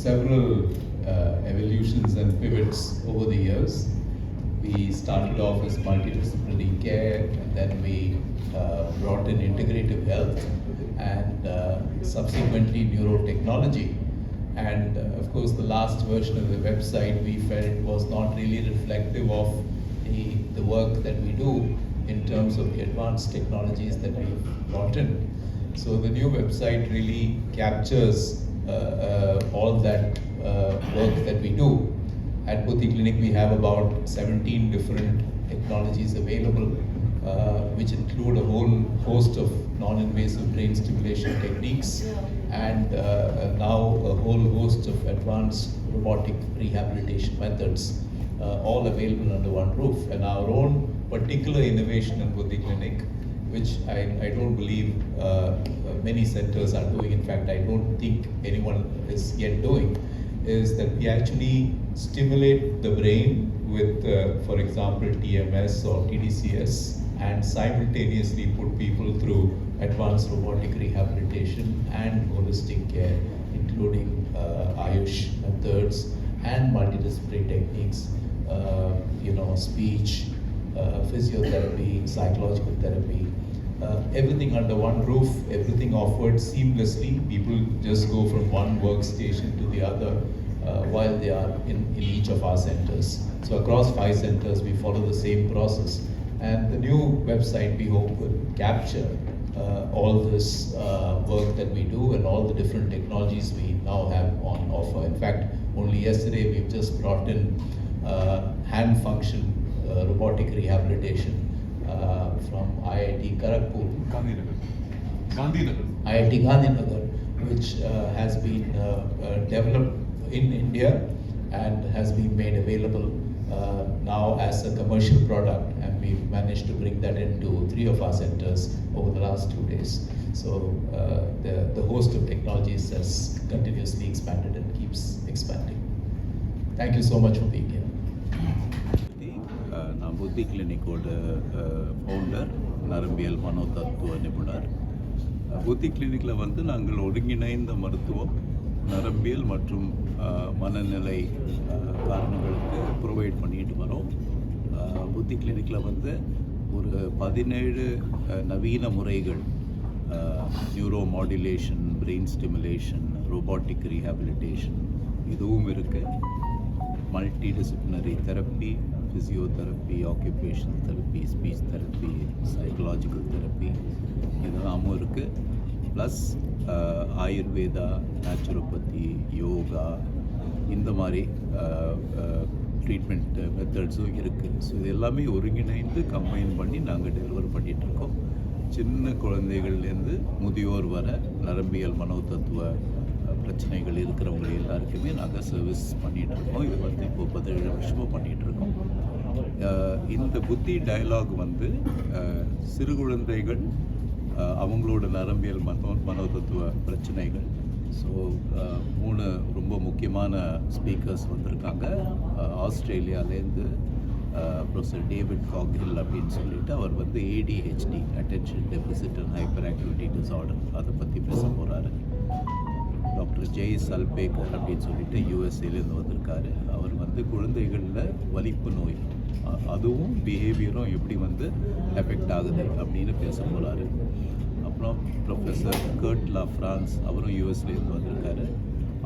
several evolutions and pivots over the years. We started off as multidisciplinary care, and then we brought in integrative health, and subsequently neurotechnology. And of course, the last version of the website we felt was not really reflective of the work that we do in terms of the advanced technologies that we've brought in. So the new website really captures all that work that we do. At Buddhi Clinic, we have about 17 different technologies available, which include a whole host of non-invasive brain stimulation techniques, and now a whole host of advanced robotic rehabilitation methods, all available under one roof. And our own particular innovation in Buddhi Clinic, which I don't believe many centers are doing, in fact I don't think anyone is yet doing, is that we actually stimulate the brain with, for example, TMS or TDCS, and simultaneously put people through advanced robotic rehabilitation and holistic care, including Ayush methods and multidisciplinary techniques, speech, physiotherapy, psychological therapy, everything under one roof, everything offered seamlessly. People just go from one workstation to the other while they are in each of our centers. So across 5 centers, we follow the same process. And the new website, we hope, will capture all this work that we do and all the different technologies we now have on offer. In fact, only yesterday we've just brought in hand function robotic rehabilitation from IIT Kharagpur, IIT Gandhinagar, which has been developed in India and has been made available now as a commercial product, and we've managed to bring that into 3 of our centers over the last 2 days. So the host of technologies has continuously expanded and keeps expanding. Thank you so much for being here. நான் புத்தி கிளினிக்கோட founder, நரம்பியல் மனோதத்துவ நிபுணர். புத்தி கிளினிக்கில் வந்து நாங்கள் ஒருங்கிணைந்த மருத்துவம், நரம்பியல் மற்றும் மனநிலை காரணங்களுக்கு ப்ரொவைட் பண்ணிட்டு வரோம். புத்தி கிளினிக்கில் வந்து ஒரு 17 நவீன முறைகள், neuro modulation, brain stimulation, robotic rehabilitation இதுவும் இருக்குது. Multidisciplinary therapy, physiotherapy, occupational therapy, speech therapy, psychological therapy இதெல்லாமும் இருக்குது. ப்ளஸ் ஆயுர்வேதா, நேச்சுரோபதி, யோகா இந்த மாதிரி ட்ரீட்மெண்ட் மெத்தட்ஸும் இருக்குது. ஸோ இது எல்லாமே ஒருங்கிணைந்து கம்பைன் பண்ணி நாங்கள் டெலிவர் பண்ணிகிட்ருக்கோம். சின்ன குழந்தைகள்லேருந்து முதியோர் வர நரம்பியல் மனோதத்துவ பிரச்சனைகள் இருக்கிறவங்க எல்லாருக்குமே நாங்கள் சர்வீஸ் பண்ணிகிட்ருக்கோம். இது வந்து இப்போ 17 வருஷமாக பண்ணிகிட்ருக்கோம். இந்த புத்தி டயலாக் வந்து சிறு குழந்தைகள், அவங்களோட நரம்பியல் மனோதத்துவ பிரச்சனைகள். ஸோ 3 ரொம்ப முக்கியமான ஸ்பீக்கர்ஸ் வந்திருக்காங்க. ஆஸ்திரேலியாவிலேருந்து ப்ரொஃபஸர் டேவிட் காக்ஹில் அப்படின்னு சொல்லிட்டு, அவர் வந்து ADHD, attention deficit and hyper activity disorder, அதை பற்றி பேச போகிறாரு. டாக்டர் ஜெய் சல்பேக்கர் அப்படின்னு சொல்லிட்டு USA வந்திருக்காரு. அவர் வந்து குழந்தைகளில் வலிப்பு நோய், அதுவும் பிஹேவியரும் எப்படி வந்து எஃபெக்ட் ஆகுது அப்படின்னு பேச போகிறாரு. அப்புறம் ப்ரொஃபஸர் கர்ட் லாஃப்ரான்ஸ், அவரும் USA வந்திருக்காரு.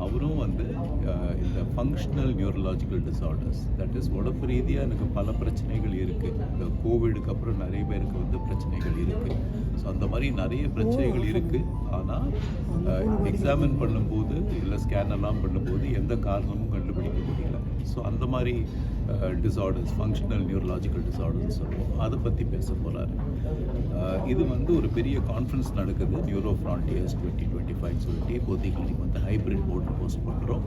அவரும் வந்து இந்த functional neurological disorders, that is உடம்பு ரீதியாக எனக்கு பல பிரச்சனைகள் இருக்குது. இந்த கோவிடுக்கு அப்புறம் நிறைய பேருக்கு வந்து பிரச்சனைகள் இருக்குது. ஸோ அந்த மாதிரி நிறைய பிரச்சனைகள் இருக்குது. ஆனால் எக்ஸாமின் பண்ணும்போது இல்லை ஸ்கேனெல்லாம் பண்ணும்போது எந்த காரணமும் கண்டுபிடிக்க முடியல. ஸோ அந்த மாதிரி டிஸார்டர்ஸ், ஃபங்க்ஷனல் நியூரலாஜிக்கல் டிஸார்டர்ஸ் சொல்லுவோம், அதை பற்றி பேச போகிறாரு. இது வந்து ஒரு பெரிய கான்ஃபரன்ஸ் நடக்குது, நியூரோ ஃப்ரான்டியர்ஸ் 2025 சொல்லிட்டு புத்தி கிளினிக் வந்து ஹைப்ரிட் போர்டு போஸ்ட் பண்ணுறோம்.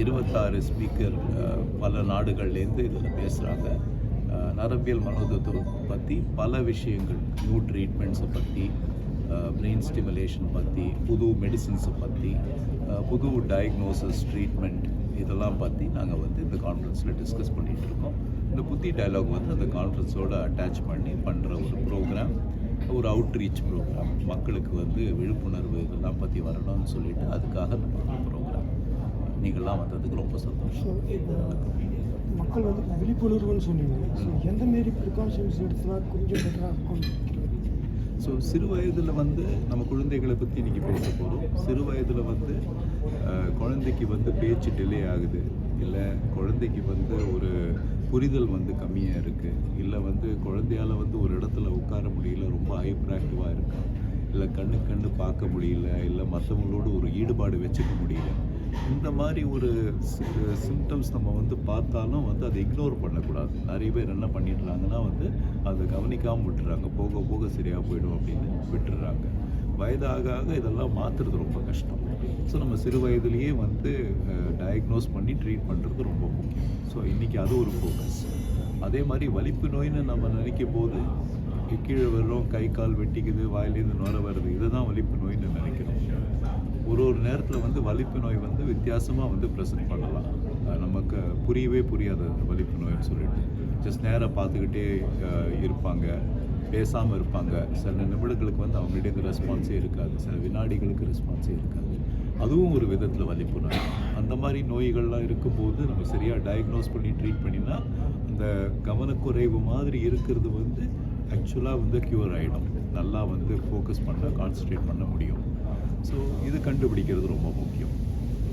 26 ஸ்பீக்கர் பல நாடுகள்லேருந்து இதில் பேசுகிறாங்க. நரம்பியல் மனோதத்துவம் பற்றி பல விஷயங்கள், நியூ ட்ரீட்மெண்ட்ஸை பற்றி, பிரெயின் ஸ்டிமுலேஷன் பற்றி, புது மெடிசின்ஸை பற்றி, புது டயக்னோசிஸ், ட்ரீட்மெண்ட் இதெல்லாம் பற்றி நாங்கள் வந்து இந்த கான்ஃபரன்ஸில் டிஸ்கஸ் பண்ணிகிட்ருக்கோம். இந்த புத்தி டயலாக் வந்து அந்த கான்ஃபரன்ஸோடு அட்டாச் பண்ணி பண்ணுற ஒரு ப்ரோக்ராம், ஒரு அவுட்ரீச் ப்ரோக்ராம். மக்களுக்கு வந்து விழிப்புணர்வு இதெல்லாம் பற்றி வரணும்னு சொல்லிட்டு அதுக்காக நம்ம ப்ரோக்ராம். நீங்கள்லாம் வந்ததுக்கு ரொம்ப சந்தோஷம். மக்கள் வந்து விழிப்புணர்வுன்னு சொன்னீங்க. ஸோ எந்த மாரி ப்ரிகாஷன்ஸ் எடுத்தா கொஞ்சம் பெட்டராக இருக்கும்? ஸோ சிறு வயதில் வந்து நம்ம குழந்தைகளை பற்றி இன்றைக்கி பேச போகிறோம். சிறு வயதில் வந்து குழந்தைக்கு வந்து பேச்சு டிலே ஆகுது, இல்லை குழந்தைக்கு வந்து ஒரு புரிதல் வந்து கம்மியாக இருக்குது, இல்லை வந்து குழந்தையால் வந்து ஒரு இடத்துல உட்கார முடியல, ரொம்ப ஹைப்பர் ஆக்டிவாக இருக்கா, இல்லை கண்ணு பார்க்க முடியல, இல்லை மற்றவங்களோட ஒரு ஈடுபாடு வச்சுக்க முடியல. இந்த மாதிரி ஒரு சிம்டம்ஸ் நம்ம வந்து பார்த்தாலும் வந்து அதை இக்னோர் பண்ணக்கூடாது. நிறைய பேர் என்ன பண்ணிடுறாங்கன்னா வந்து அதை கவனிக்காமல் விட்டுறாங்க, போக போக சரியாக போயிடும் அப்படின்னு விட்டுடுறாங்க. வயதாக ஆக இதெல்லாம் மாற்றுறது ரொம்ப கஷ்டம். ஸோ நம்ம சிறு வயதுலேயே வந்து டயக்னோஸ் பண்ணி ட்ரீட் பண்ணுறது ரொம்ப முக்கியம். ஸோ இன்றைக்கி அது ஒரு ஃபோக்கஸ். அதே மாதிரி வலிப்பு நோயின்னு நம்ம நினைக்கும் போது கீழே வர்றோம், கை கால் வெட்டிக்குது, வாயிலேருந்து நுர வருது, இதை தான் வலிப்பு நோயின்னு நினைக்கிறோம். ஒரு நேரத்தில் வந்து வலிப்பு நோய் வந்து வித்தியாசமாக வந்து ப்ரெசென்ட் பண்ணலாம். நமக்கு புரியவே புரியாது அந்த வலிப்பு நோய்னு சொல்லிட்டு. ஜஸ்ட் நேராக பார்த்துக்கிட்டே இருப்பாங்க, பேசாமல் இருப்பாங்க. சில நிமிடங்களுக்கு வந்து அவங்ககிட்ட ரெஸ்பான்ஸே இருக்காது, சில வினாடிகளுக்கு ரெஸ்பான்ஸே இருக்காது. அதுவும் ஒரு விதத்தில் வலிப்பு நோய். அந்த மாதிரி நோய்கள்லாம் இருக்கும்போது நம்ம சரியாக டயக்னோஸ் பண்ணி ட்ரீட் பண்ணினா அந்த கவனக்குறைவு மாதிரி இருக்கிறது வந்து ஆக்சுவலாக வந்து க்யூர் ஆகிடும். நல்லா வந்து ஃபோக்கஸ் பண்ண, கான்சன்ட்ரேட் பண்ண முடியும். ஸோ இது கண்டுபிடிக்கிறது ரொம்ப முக்கியம்.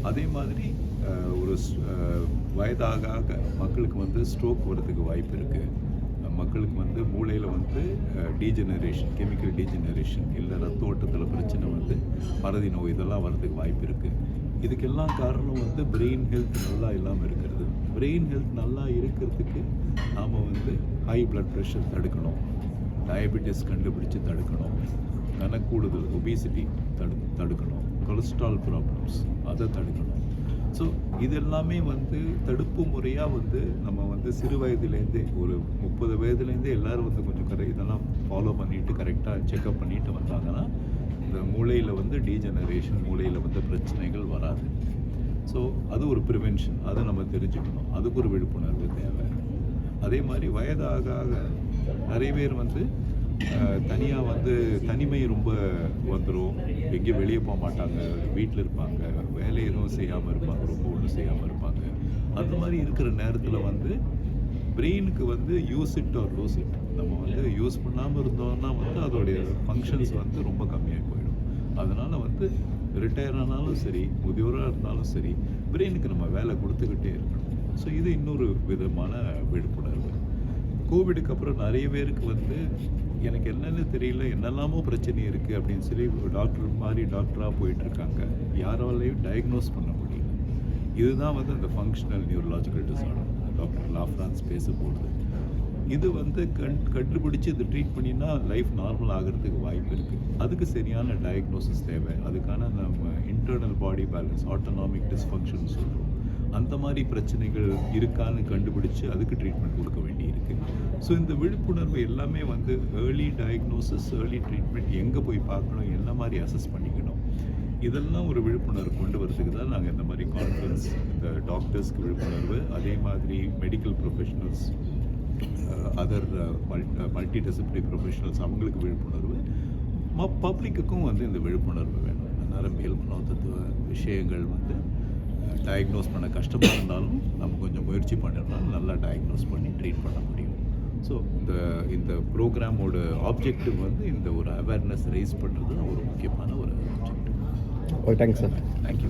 அதே மாதிரி ஒரு வயதாக ஆக மக்களுக்கு வந்து ஸ்ட்ரோக் வரதுக்கு வாய்ப்பு இருக்குது. மக்களுக்கு வந்து மூளையில் வந்து டீஜெனரேஷன், கெமிக்கல் டீஜெனரேஷன், இல்லை ரத்த ஓட்டத்தில் பிரச்சனை வந்து மறதி நோய், இதெல்லாம் வரதுக்கு வாய்ப்பு இருக்குது. இதுக்கெல்லாம் காரணம் வந்து பிரெயின் ஹெல்த் நல்லா இல்லாமல் இருக்கிறது. பிரெயின் ஹெல்த் நல்லா இருக்கிறதுக்கு நாம் வந்து ஹை பிளட் ப்ரெஷர் தடுக்கணும், டயபெட்டிஸ் கண்டுபிடிச்சி தடுக்கணும், கனக்கூடுதல் ஒபிசிட்டி தடுக்கணும், கொலஸ்ட்ரால் ப்ராப்ளம்ஸ் அதை தடுக்கணும். ஸோ இதெல்லாமே வந்து தடுப்பு முறையாக வந்து நம்ம வந்து சிறு வயதுலேருந்தே ஒரு 30 வயதுலேருந்தே எல்லோரும் வந்து கொஞ்சம் இதெல்லாம் ஃபாலோ பண்ணிவிட்டு கரெக்டாக செக்அப் பண்ணிட்டு வந்தாங்கன்னா இந்த மூளையில் வந்து டீஜெனரேஷன், மூளையில் வந்து பிரச்சனைகள் வராது. ஸோ அது ஒரு ப்ரிவென்ஷன், அதை நம்ம தெரிஞ்சுக்கணும். அதுக்கு ஒரு விழிப்புணர்வு தேவை. அதே மாதிரி வயதாக ஆக நிறைய பேர் வந்து தனியாக வந்து தனிமை ரொம்ப வந்துடும், எங்கேயும் வெளியே போக மாட்டாங்க, வீட்டில் இருப்பாங்க, வேலை எதுவும் செய்யாமல் இருப்பாங்க, ரொம்ப ஒன்றும் செய்யாமல் இருப்பாங்க. அந்த மாதிரி இருக்கிற நேரத்தில் வந்து பிரெயினுக்கு வந்து use it or loose it. நம்ம வந்து யூஸ் பண்ணாமல் இருந்தோம்னா வந்து அதோடைய ஃபங்க்ஷன்ஸ் வந்து ரொம்ப கம்மியாக போயிடும். அதனால் வந்து ரிட்டையர் ஆனாலும் சரி, முதியோராக இருந்தாலும் சரி, பிரெயினுக்கு நம்ம வேலை கொடுத்துக்கிட்டே இருக்கணும். ஸோ இது இன்னொரு விதமான விழிப்புணர்வு. கோவிடுக்கு அப்புறம் நிறைய பேருக்கு வந்து எனக்கு என்னென்னு தெரியல, என்னெல்லாமோ பிரச்சனை இருக்குது அப்படின்னு சொல்லி டாக்டர் மாதிரி டாக்டராக போயிட்டுருக்காங்க. யாராலையும் டயக்னோஸ் பண்ண முடியல. இதுதான் வந்து அந்த ஃபங்க்ஷனல் நியூரலாஜிக்கல் டிஸார்டர் டாக்டர் லாஃப்ரான்ஸ் பேசப்போகுது. இது வந்து கண்டுபிடிச்சி இது ட்ரீட் பண்ணினா லைஃப் நார்மல் ஆகிறதுக்கு வாய்ப்பு இருக்குது. அதுக்கு சரியான டயக்னோசிஸ் தேவை. அதுக்கான நம்ம இன்டர்னல் பாடி பேலன்ஸ், ஆட்டோனாமிக் டிஸ்ஃபங்க்ஷன் சொல்கிறோம், அந்த மாதிரி பிரச்சனைகள் இருக்கான்னு கண்டுபிடிச்சு அதுக்கு ட்ரீட்மெண்ட் கொடுக்க வேண்டியிருக்கு. ஸோ இந்த விழிப்புணர்வு எல்லாமே வந்து ஏர்லி டயக்னோசிஸ், ஏர்லி ட்ரீட்மெண்ட், எங்கே போய் பார்க்கணும், என்ன மாதிரி அசஸ் பண்ணிக்கணும், இதெல்லாம் ஒரு விழிப்புணர்வு கொண்டு வரதுக்கு தான் நாங்கள் இந்த மாதிரி கான்ஃபரன்ஸ், இந்த டாக்டர்ஸ்க்கு விழிப்புணர்வு, அதே மாதிரி medical professionals, other multi disciplinary professionals, அவங்களுக்கு விழிப்புணர்வு, பப்ளிக்குக்கும் வந்து இந்த விழிப்புணர்வு வேணும். நரம்பியல் மனோதத்துவ விஷயங்கள் வந்து டயக்னோஸ் பண்ண கஷ்டமாக இருந்தாலும் நம்ம கொஞ்சம் முயற்சி பண்ணிடலாம், நல்லா டயக்னோஸ் பண்ணி ட்ரீட் பண்ண முடியும். ஸோ இந்த ப்ரோக்ராமோட ஆப்ஜெக்டிவ் வந்து இந்த ஒரு அவேர்னஸ் ரைஸ் பண்ணுறது ஒரு முக்கியமான ஒரு ஆப்ஜெக்டிவ். Thanks sir. தேங்க்யூ.